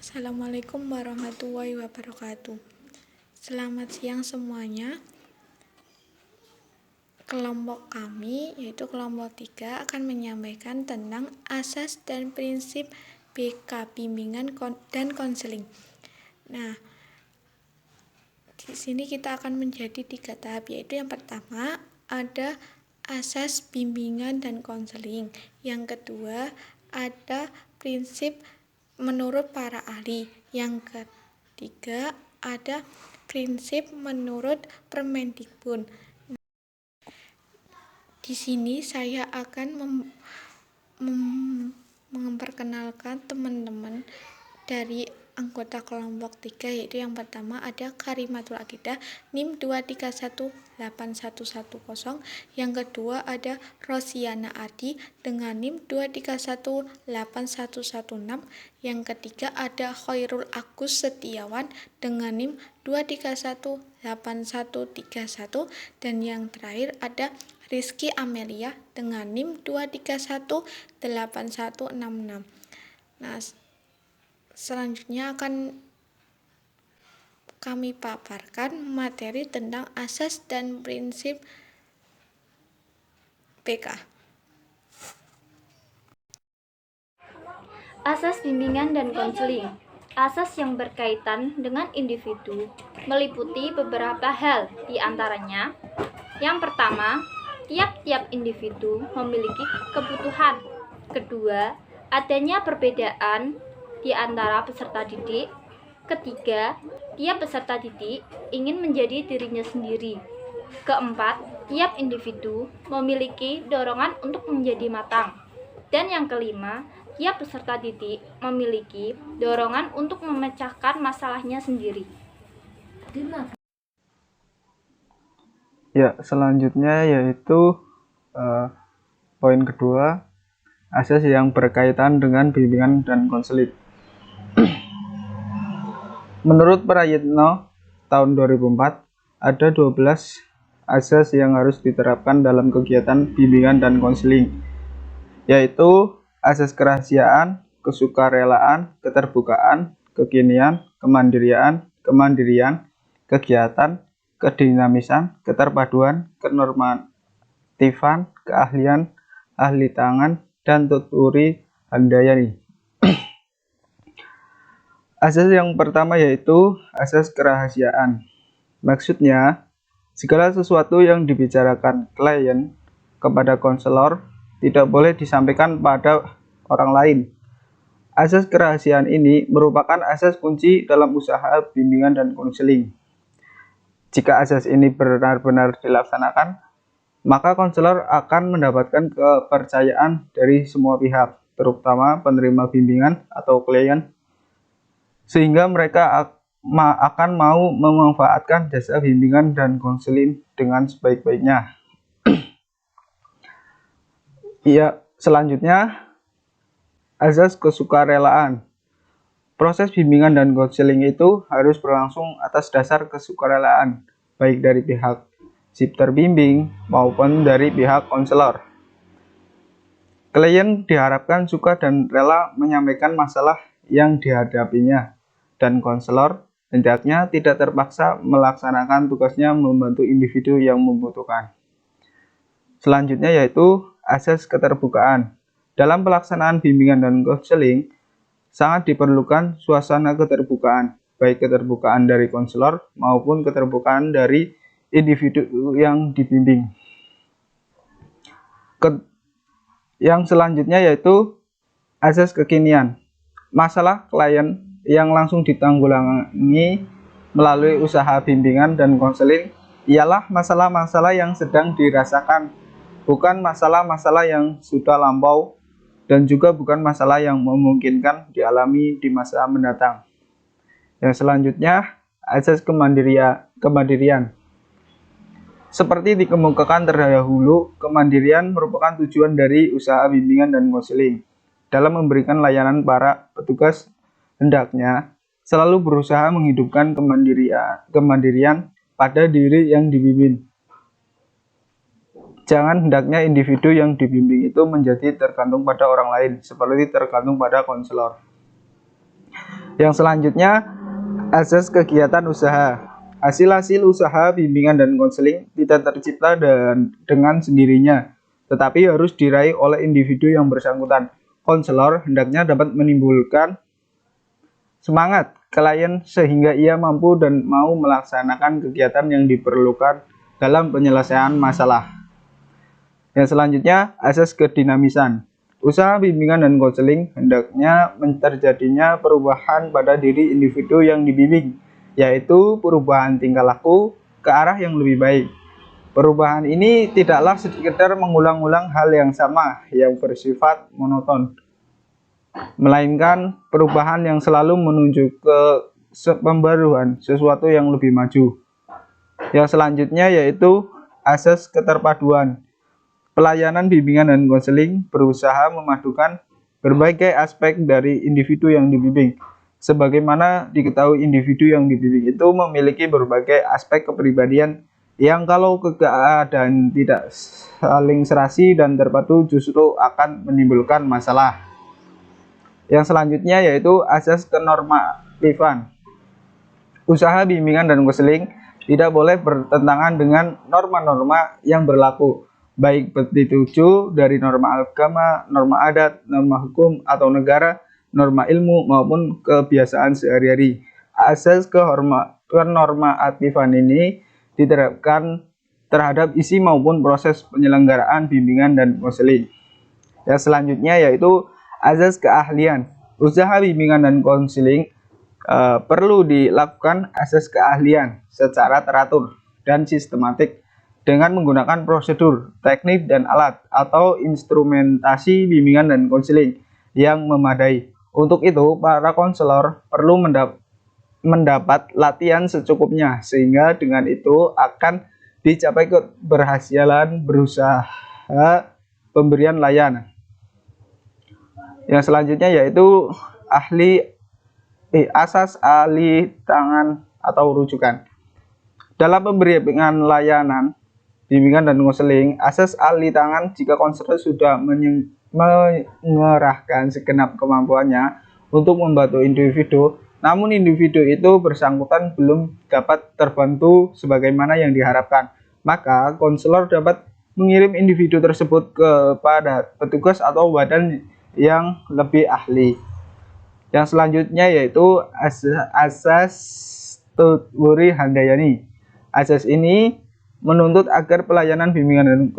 Assalamualaikum warahmatullahi wabarakatuh. Selamat siang semuanya. Kelompok kami, yaitu kelompok 3, akan menyampaikan tentang asas dan prinsip BK, bimbingan dan konseling. Nah, di sini kita akan menjadi 3 tahap, yaitu yang pertama ada asas bimbingan dan konseling. Yang kedua ada prinsip menurut para ahli. Yang ketiga ada prinsip menurut Permendikbud. Di sini saya akan memperkenalkan teman-teman dari anggota kelompok 3, yaitu yang pertama ada Karimatul Aqidah NIM 2318811, yang kedua ada Rosiana Adi dengan NIM 2318116, yang ketiga ada Khairul Agus Setiawan dengan NIM 2318131, dan yang terakhir ada Rizky Amelia dengan NIM 2318166. Nah, selanjutnya akan kami paparkan materi tentang asas dan prinsip BK. Asas bimbingan dan konseling. Asas yang berkaitan dengan individu meliputi beberapa hal, di antaranya yang pertama, tiap-tiap individu memiliki kebutuhan. Kedua, adanya perbedaan di antara peserta didik. Ketiga, tiap peserta didik ingin menjadi dirinya sendiri. Keempat, tiap individu memiliki dorongan untuk menjadi matang. Dan yang kelima, tiap peserta didik memiliki dorongan untuk memecahkan masalahnya sendiri. Ya, selanjutnya yaitu poin kedua, asas yang berkaitan dengan bimbingan dan konseling. Menurut Prayitno tahun 2004, ada 12 asas yang harus diterapkan dalam kegiatan bimbingan dan konseling, yaitu asas kerahasiaan, kesukarelaan, keterbukaan, kekinian, kemandirian, kegiatan, kedinamisan, keterpaduan, kenormatifan, keahlian, ahli tangan, dan tuturi handayani. Asas yang pertama yaitu asas kerahasiaan. Maksudnya, segala sesuatu yang dibicarakan klien kepada konselor tidak boleh disampaikan pada orang lain. Asas kerahasiaan ini merupakan asas kunci dalam usaha bimbingan dan konseling. Jika asas ini benar-benar dilaksanakan, maka konselor akan mendapatkan kepercayaan dari semua pihak, terutama penerima bimbingan atau klien, sehingga mereka akan mau memanfaatkan jasa bimbingan dan konseling dengan sebaik-baiknya. Ya, selanjutnya asas kesukarelaan. Proses bimbingan dan konseling itu harus berlangsung atas dasar kesukarelaan, baik dari pihak si terbimbing maupun dari pihak konselor. Klien diharapkan suka dan rela menyampaikan masalah yang dihadapinya, dan konselor hendaknya tidak terpaksa melaksanakan tugasnya membantu individu yang membutuhkan. Selanjutnya yaitu asas keterbukaan. Dalam pelaksanaan bimbingan dan konseling, sangat diperlukan suasana keterbukaan, baik keterbukaan dari konselor maupun keterbukaan dari individu yang dibimbing. Yang selanjutnya yaitu asas kekinian. Masalah klien yang langsung ditanggulangi melalui usaha bimbingan dan konseling ialah masalah-masalah yang sedang dirasakan, bukan masalah-masalah yang sudah lampau, dan juga bukan masalah yang memungkinkan dialami di masa mendatang. Yang selanjutnya, asas kemandirian. Seperti dikemukakan terdahulu, kemandirian merupakan tujuan dari usaha bimbingan dan konseling. Dalam memberikan layanan, para petugas hendaknya selalu berusaha menghidupkan kemandirian pada diri yang dibimbing. Jangan hendaknya individu yang dibimbing itu menjadi tergantung pada orang lain, seperti tergantung pada konselor. Yang selanjutnya, asas kegiatan usaha. Hasil-hasil usaha, bimbingan, dan konseling tidak tercipta dengan sendirinya, tetapi harus diraih oleh individu yang bersangkutan. Konselor hendaknya dapat menimbulkan semangat klien sehingga ia mampu dan mau melaksanakan kegiatan yang diperlukan dalam penyelesaian masalah. Yang selanjutnya, asas kedinamisan. Usaha bimbingan dan konseling hendaknya terjadinya perubahan pada diri individu yang dibimbing, yaitu perubahan tingkah laku ke arah yang lebih baik. Perubahan ini tidaklah sekedar mengulang-ulang hal yang sama yang bersifat monoton, melainkan perubahan yang selalu menuju ke pembaruan, sesuatu yang lebih maju. Yang selanjutnya yaitu asas keterpaduan. Pelayanan bimbingan dan konseling berusaha memadukan berbagai aspek dari individu yang dibimbing. Sebagaimana diketahui, individu yang dibimbing itu memiliki berbagai aspek kepribadian yang kalau keadaan tidak saling serasi dan terpadu justru akan menimbulkan masalah. Yang selanjutnya yaitu asas kenormatifan. Usaha bimbingan dan konseling tidak boleh bertentangan dengan norma-norma yang berlaku, baik dituju dari norma agama, norma adat, norma hukum atau negara, norma ilmu maupun kebiasaan sehari-hari. Asas kenormatifan ini diterapkan terhadap isi maupun proses penyelenggaraan bimbingan dan konseling. Yang selanjutnya yaitu asas keahlian. Usaha bimbingan dan konseling perlu dilakukan asas keahlian secara teratur dan sistematik dengan menggunakan prosedur, teknik, dan alat atau instrumentasi bimbingan dan konseling yang memadai. Untuk itu, para konselor perlu mendapat latihan secukupnya, sehingga dengan itu akan dicapai keberhasilan berusaha pemberian layanan. Yang selanjutnya yaitu asas ahli tangan atau rujukan. Dalam pemberian layanan bimbingan dan konseling, asas ahli tangan jika konselor sudah mengerahkan segenap kemampuannya untuk membantu individu, namun individu itu bersangkutan belum dapat terbantu sebagaimana yang diharapkan, maka konselor dapat mengirim individu tersebut kepada petugas atau badan yang lebih ahli. Yang selanjutnya yaitu asas Tutwuri Handayani. Asas ini menuntut agar pelayanan bimbingan dan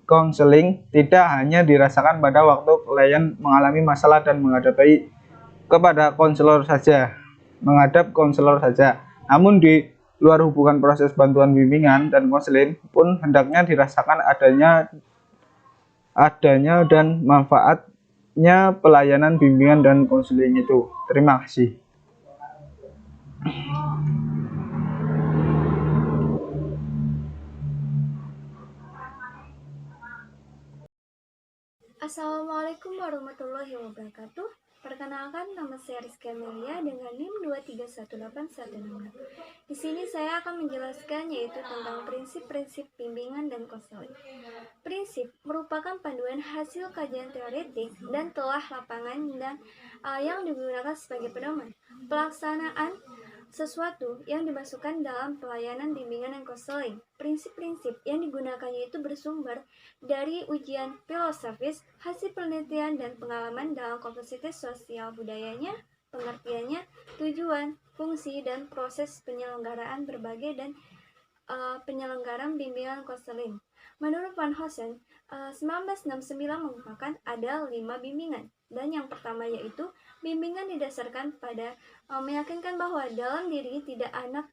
konseling tidak hanya dirasakan pada waktu klien mengalami masalah dan menghadap konselor saja, namun di luar hubungan proses bantuan bimbingan dan konseling pun hendaknya dirasakan adanya dan manfaatnya pelayanan bimbingan dan konseling itu. Terima kasih. Assalamualaikum warahmatullahi wabarakatuh. Perkenalkan, nama saya Rizky Amelia dengan NIM 2318166. Di sini saya akan menjelaskan yaitu tentang prinsip-prinsip bimbingan dan konseling. Prinsip merupakan panduan hasil kajian teoretik dan telah lapangan dan yang digunakan sebagai pedoman pelaksanaan sesuatu yang dimasukkan dalam pelayanan bimbingan dan konseling. Prinsip-prinsip yang digunakannya itu bersumber dari ujian filosofis, hasil penelitian dan pengalaman dalam komposisi sosial budayanya, pengertiannya, tujuan, fungsi, dan proses penyelenggaraan berbagai dan penyelenggaraan bimbingan konseling. Menurut Van Hosen, 1969 mengungkapkan ada 5 bimbingan. Dan yang pertama yaitu bimbingan didasarkan pada meyakinkan bahwa dalam diri tidak anak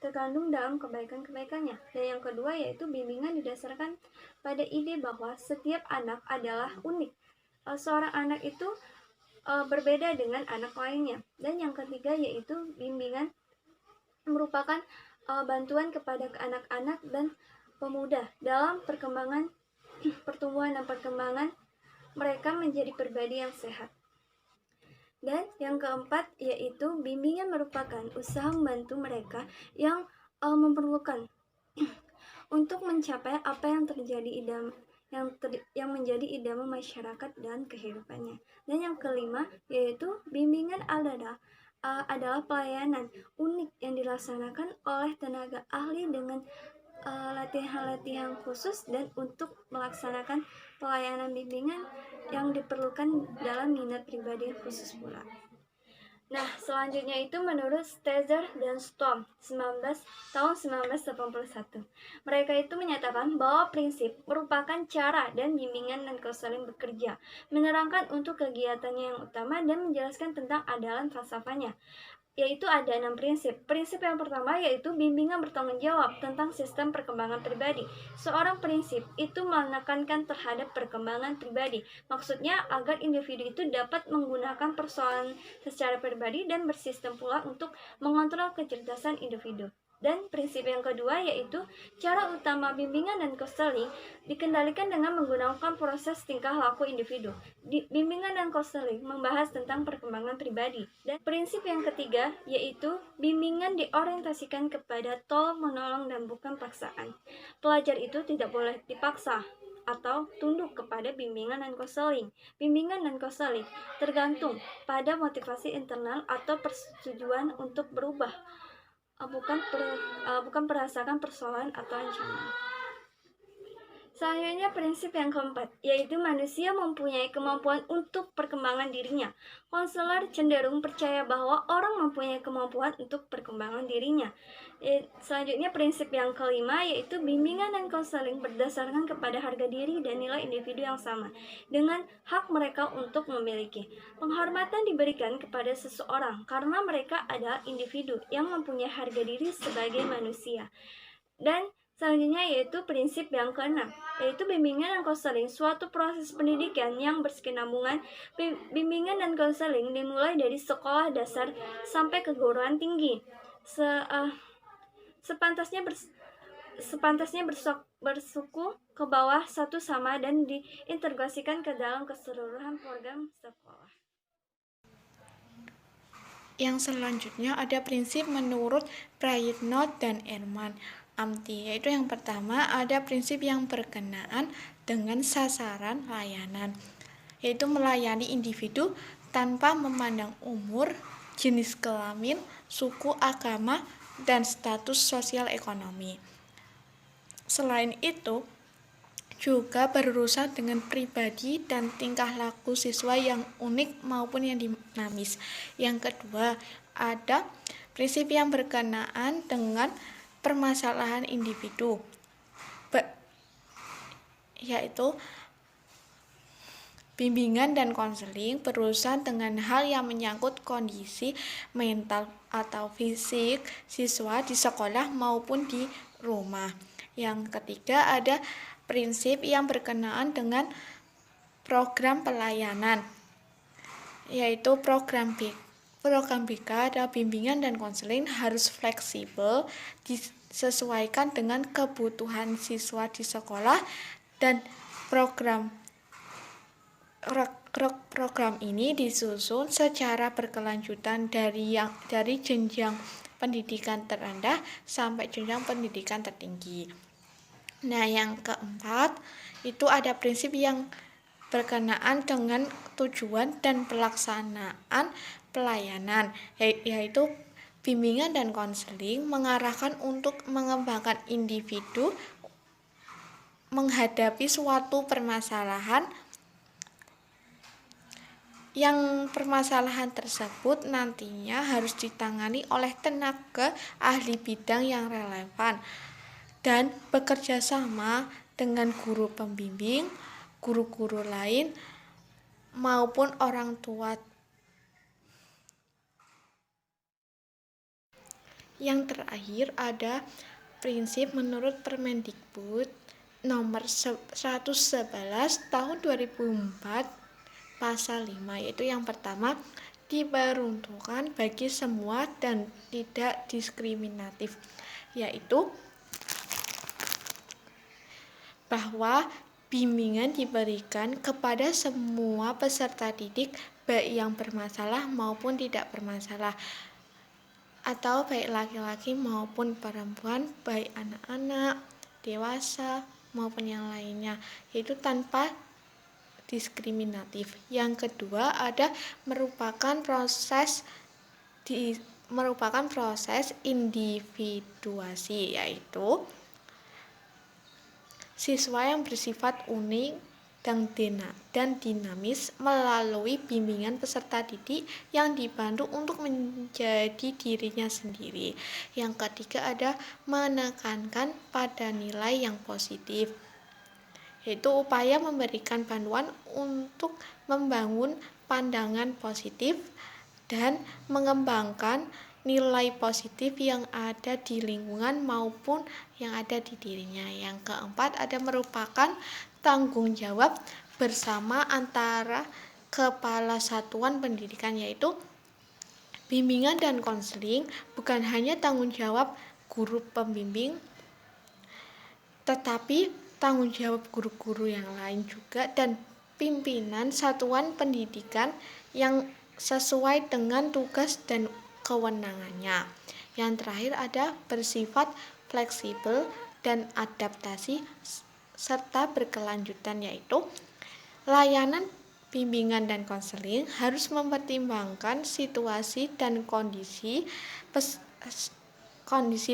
terkandung dalam kebaikan-kebaikannya. Dan yang kedua yaitu bimbingan didasarkan pada ide bahwa setiap anak adalah unik. Seorang anak itu berbeda dengan anak lainnya. Dan yang ketiga yaitu bimbingan merupakan bantuan kepada anak-anak dan pemuda dalam pertumbuhan dan perkembangan mereka menjadi pribadi yang sehat. Dan yang keempat yaitu bimbingan merupakan usaha membantu mereka yang memerlukan untuk mencapai apa yang yang menjadi idaman masyarakat dan kehidupannya. Dan yang kelima yaitu bimbingan adalah pelayanan unik yang dilaksanakan oleh tenaga ahli dengan latihan-latihan khusus dan untuk melaksanakan pelayanan bimbingan yang diperlukan dalam minat pribadi khusus pula. Nah, selanjutnya itu menurut Stezer dan Storm tahun 1981. Mereka itu menyatakan bahwa prinsip merupakan cara dan bimbingan dan konseling bekerja, menerangkan untuk kegiatannya yang utama dan menjelaskan tentang andalan falsafahnya. Yaitu ada 6 prinsip. Prinsip yang pertama yaitu bimbingan bertanggung jawab tentang sistem perkembangan pribadi. Seorang prinsip itu menekankan terhadap perkembangan pribadi. Maksudnya agar individu itu dapat menggunakan persoalan secara pribadi dan bersistem pula untuk mengontrol kecerdasan individu. Dan prinsip yang kedua yaitu cara utama bimbingan dan konseling dikendalikan dengan menggunakan proses tingkah laku individu. Bimbingan dan konseling membahas tentang perkembangan pribadi. Dan prinsip yang ketiga yaitu bimbingan diorientasikan kepada tolong menolong dan bukan paksaan. Pelajar itu tidak boleh dipaksa atau tunduk kepada bimbingan dan konseling. Bimbingan dan konseling tergantung pada motivasi internal atau persetujuan untuk berubah, bukan berdasarkan persoalan atau ancaman. Selanjutnya prinsip yang keempat, yaitu manusia mempunyai kemampuan untuk perkembangan dirinya. Konselor cenderung percaya bahwa orang mempunyai kemampuan untuk perkembangan dirinya. Selanjutnya prinsip yang kelima, yaitu bimbingan dan konseling berdasarkan kepada harga diri dan nilai individu yang sama, dengan hak mereka untuk memiliki. Penghormatan diberikan kepada seseorang karena mereka adalah individu yang mempunyai harga diri sebagai manusia. Dan selanjutnya yaitu prinsip yang keenam, yaitu bimbingan dan konseling suatu proses pendidikan yang berkesinambungan. Bimbingan dan konseling dimulai dari sekolah dasar sampai keguruan tinggi. Sepantasnya bersuku ke bawah satu sama dan diintegrasikan ke dalam keseluruhan program sekolah. Yang selanjutnya ada prinsip menurut Prayitno dan Erman Amti, yaitu yang pertama ada prinsip yang berkenaan dengan sasaran layanan, yaitu melayani individu tanpa memandang umur, jenis kelamin, suku, agama, dan status sosial ekonomi. Selain itu, juga berurusan dengan pribadi dan tingkah laku siswa yang unik maupun yang dinamis. Yang kedua, ada prinsip yang berkenaan dengan permasalahan individu, yaitu bimbingan dan konseling berurusan dengan hal yang menyangkut kondisi mental atau fisik siswa di sekolah maupun di rumah. Yang ketiga ada prinsip yang berkenaan dengan program pelayanan, yaitu program BK atau bimbingan dan konseling harus fleksibel, disesuaikan dengan kebutuhan siswa di sekolah, dan program ini disusun secara berkelanjutan dari jenjang pendidikan terendah sampai jenjang pendidikan tertinggi. Nah, yang keempat itu ada prinsip yang berkenaan dengan tujuan dan pelaksanaan pelayanan, yaitu bimbingan dan konseling mengarahkan untuk mengembangkan individu menghadapi suatu permasalahan yang permasalahan tersebut nantinya harus ditangani oleh tenaga ahli bidang yang relevan dan bekerja sama dengan guru pembimbing, guru-guru lain, maupun orang tua. Yang terakhir ada prinsip menurut Permendikbud nomor 111 tahun 2004 pasal 5, yaitu yang pertama diperuntukkan bagi semua dan tidak diskriminatif, yaitu bahwa bimbingan diberikan kepada semua peserta didik baik yang bermasalah maupun tidak bermasalah, atau baik laki-laki maupun perempuan, baik anak-anak, dewasa, maupun yang lainnya, yaitu tanpa diskriminatif. Yang kedua ada merupakan proses individuasi, yaitu siswa yang bersifat unik dan dinamis melalui bimbingan peserta didik yang dibantu untuk menjadi dirinya sendiri. Yang ketiga ada menekankan pada nilai yang positif, yaitu upaya memberikan panduan untuk membangun pandangan positif dan mengembangkan nilai positif yang ada di lingkungan maupun yang ada di dirinya. Yang keempat ada merupakan tanggung jawab bersama antara kepala satuan pendidikan, yaitu bimbingan dan konseling bukan hanya tanggung jawab guru pembimbing, tetapi tanggung jawab guru-guru yang lain juga dan pimpinan satuan pendidikan yang sesuai dengan tugas dan kewenangannya. Yang terakhir ada bersifat fleksibel dan adaptasi serta berkelanjutan, yaitu layanan bimbingan dan konseling harus mempertimbangkan situasi dan kondisi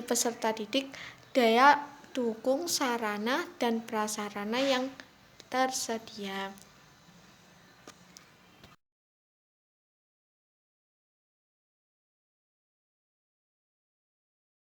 peserta didik, daya dukung sarana dan prasarana yang tersedia.